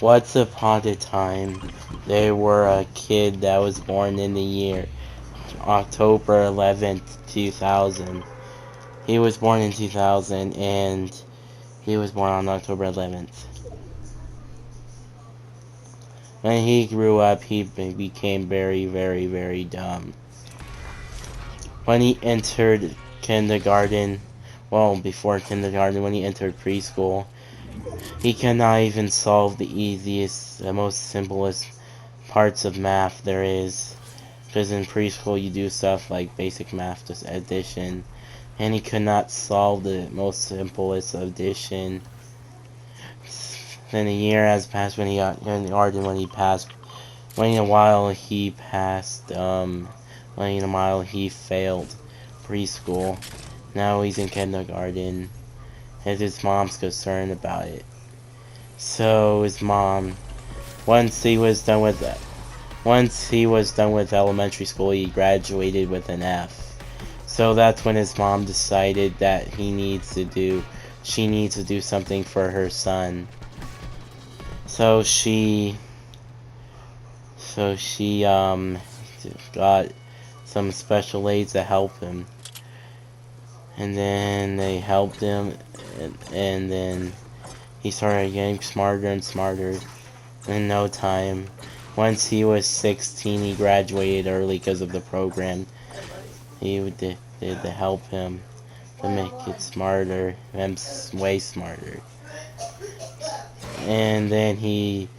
Once upon a time, there were a kid that was born in the year October 11th, 2000. He was born in 2000, and he was born on October 11th. When he grew up, he became very, very, very dumb. When he entered kindergarten, well, before kindergarten, when he entered preschool, he cannot even solve the easiest, the most simplest parts of math there is. Because in preschool you do stuff like basic math, just addition, and he could not solve the most simplest addition. Then a year has passed when he got kindergarten. Waiting a while he passed. Waiting a while he failed preschool. Now he's in kindergarten, and his mom's concerned about it. So his mom, once he was done with elementary school, he graduated with an F. So that's when his mom decided that she needs to do something for her son. So she got some special aids to help him. And then they helped him, and then he started getting smarter and smarter in no time. Once he was 16, he graduated early because of the program. He did to help him to make it smarter, and way smarter. And then he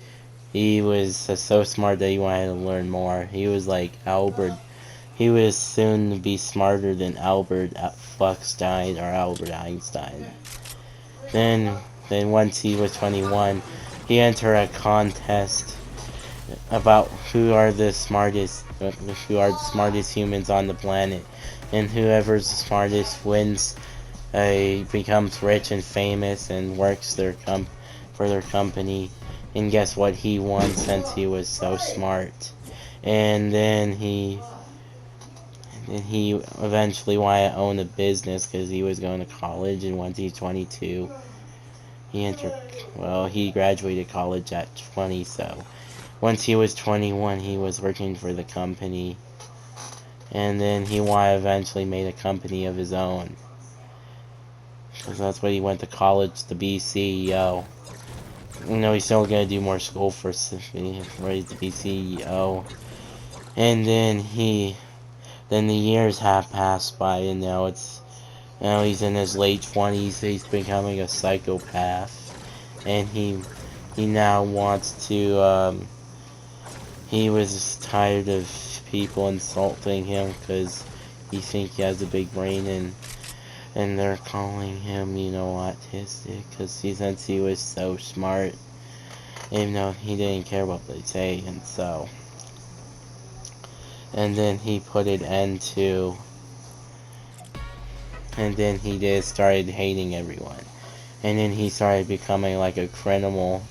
was so smart that he wanted to learn more. He was like Albert. He was soon to be smarter than Albert Einstein or Albert Einstein. Then once he was 21, he entered a contest about who are the smartest humans on the planet, and whoever's the smartest wins, becomes rich and famous and works for their company. And guess what? He won since he was so smart. And then he eventually wanted to own a business because he was going to college, and once he's 22, he graduated college at 20, so once he was 21, he was working for the company, and then he eventually made a company of his own, because that's what he went to college to be CEO. He's still gonna do more school for ready to be CEO, and then the years have passed by, and now he's in his late 20s. He's becoming a psychopath, and he now wants to. He was tired of people insulting him because he thinks he has a big brain, and they're calling him, autistic, because since he was so smart, even though he didn't care what they say, and then he put an end to, and then he just started hating everyone, and then he started becoming like a criminal,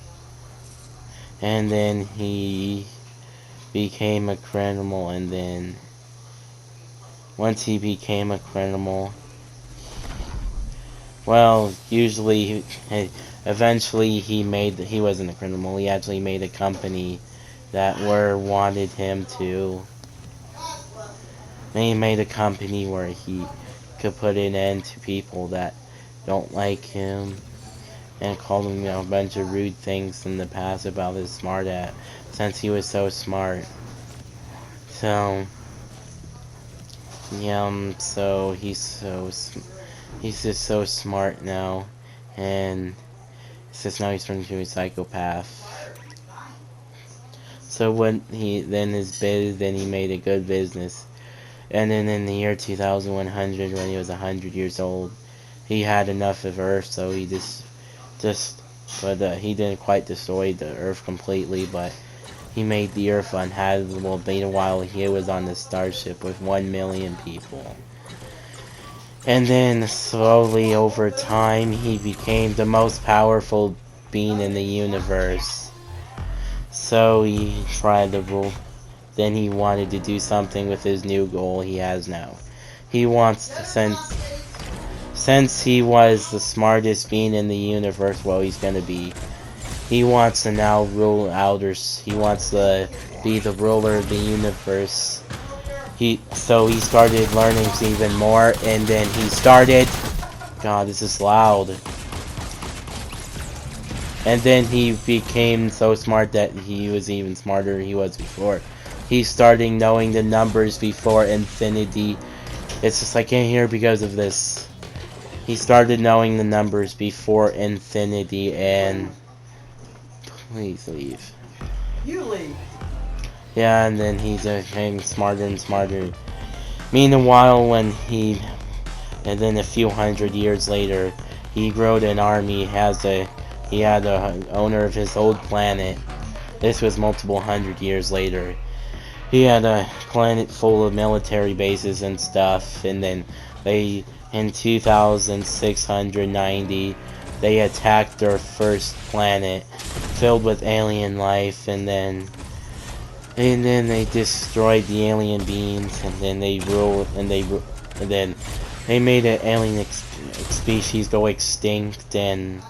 and then he became a criminal, and then once he became a criminal, eventually he wasn't a criminal, he actually made a company that wanted him to. He made a company where he could put an end to people that don't like him, and called him a bunch of rude things in the past about his since he was so smart. So he's just so smart now, and now he's turned into a psychopath. So when he made a good business, and then in the year 2100, when he was 100 years old, he had enough of Earth, so he he didn't quite destroy the Earth completely, but he made the Earth uninhabitable. Meanwhile, he was on the starship with 1 million people. And then slowly over time, he became the most powerful being in the universe. So he tried to rule. Then he wanted to do something with his new goal he has now. He wants to, since he was the smartest being in the universe, he's gonna be He wants to now rule outers. He wants to be the ruler of the universe. So he started learning even more, and then he started. God, this is loud. And then he became so smart that he was even smarter than he was before. He's starting knowing the numbers before infinity. It's just I can't hear because of this. He started knowing the numbers before infinity, and please leave. You leave. Yeah, and then he's getting smarter and smarter. Meanwhile, and then a few hundred years later, he grew an army. He had a owner of his old planet. This was multiple hundred years later. He had a planet full of military bases and stuff, and then in 2690, they attacked their first planet, filled with alien life, and then they destroyed the alien beings, and then they ruled, and then they made an alien species go extinct, and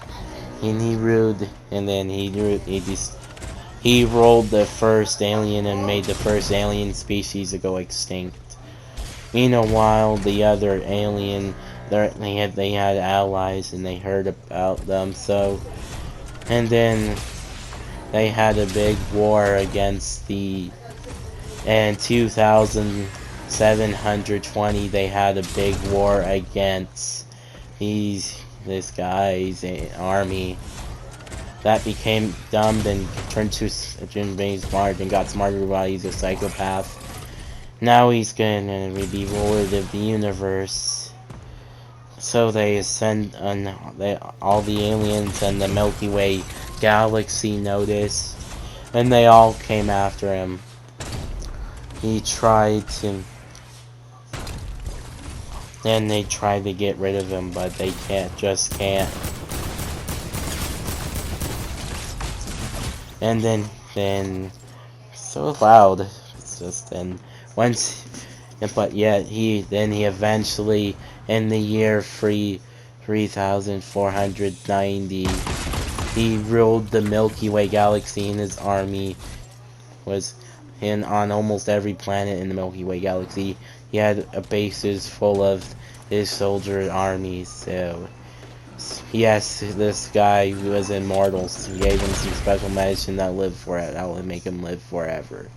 he ruled, and then he rolled the first alien and made the first alien species to go extinct. Meanwhile, the other alien, they had allies, and they heard about them. So, and then they had a big war against the. In 2720, they had a big war against this guy's army that became dumb and turned to being smart and got smarter while he's a psychopath. Now he's gonna be ruler of the universe. So they send all the aliens and the Milky Way galaxy noticed, and they all came after him. He tried to. Then they tried to get rid of him, but they just can't. And then, so loud. It's just then once, but yet he eventually in the year 3490, he ruled the Milky Way galaxy, and his army was on almost every planet in the Milky Way galaxy. He had bases full of his soldier armies. So yes, this guy was immortal. So he gave him some special medicine that would make him live forever.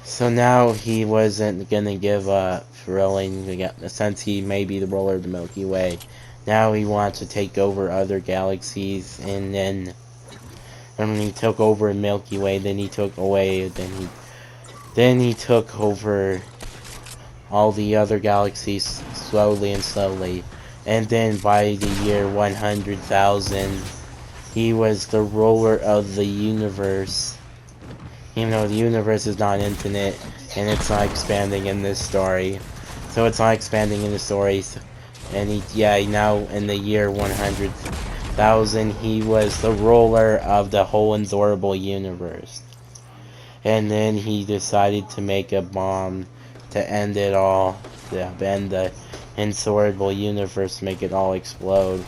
So now he wasn't gonna give up, really, since he may be the ruler of the Milky Way. Now he wants to take over other galaxies, and then when he took over Milky Way, then he took over all the other galaxies slowly and slowly. And then by the year 100,000, he was the ruler of the universe. Even though the universe is not infinite, and it's not expanding in this story. So it's not expanding in the stories. And now in the year 100,000, he was the ruler of the whole inexorable universe. And then he decided to make a bomb to end it all, to end the inexorable universe, make it all explode.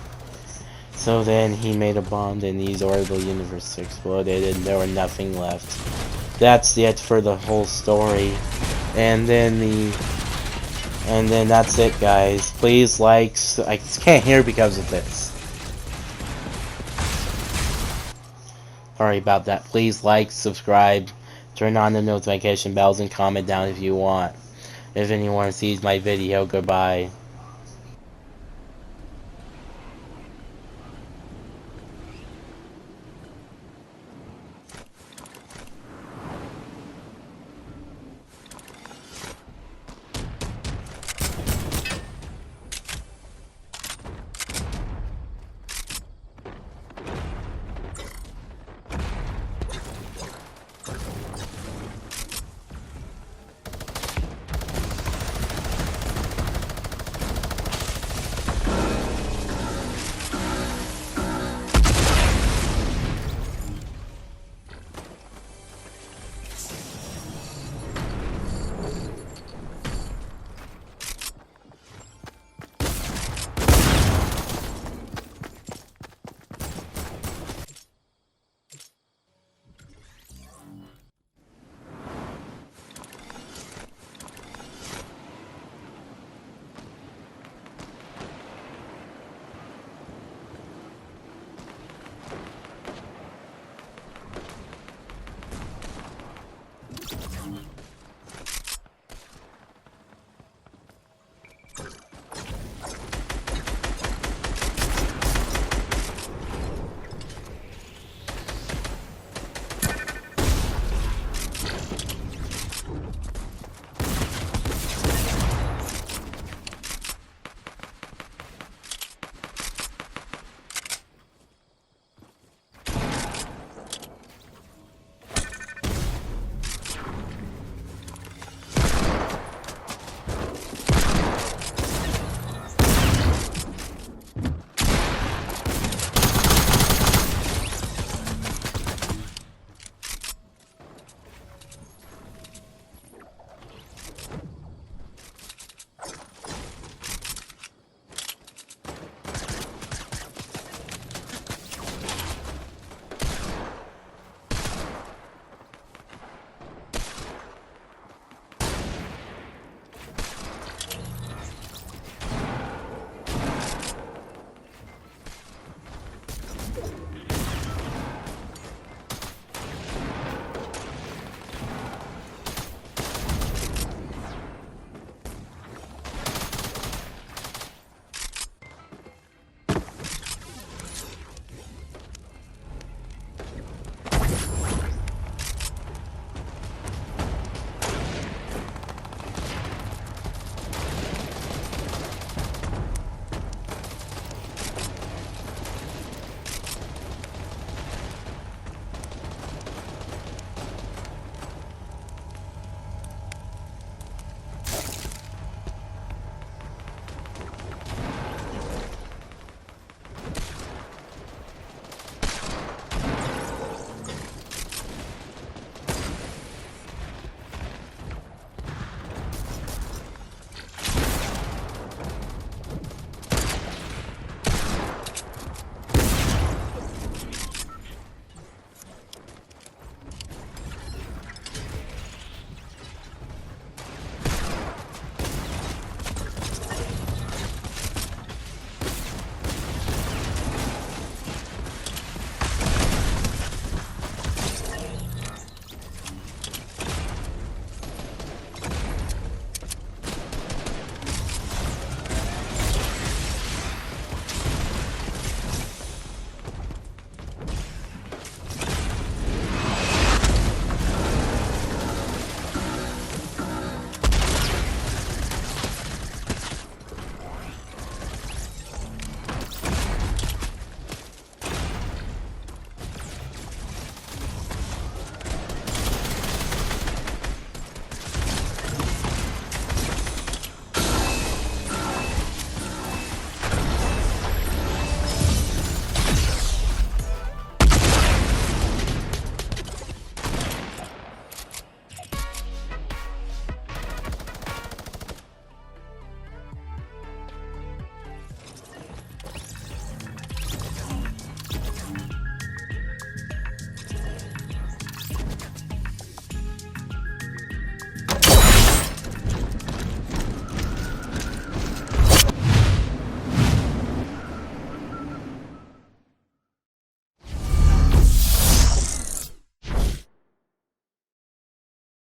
So then he made a bomb, and the inexorable universe exploded, and there was nothing left. That's it for the whole story. And then that's it, guys. Please I can't hear because of this. Sorry about that. Please like, subscribe, turn on the notification bells, and comment down if you want. If anyone sees my video, goodbye.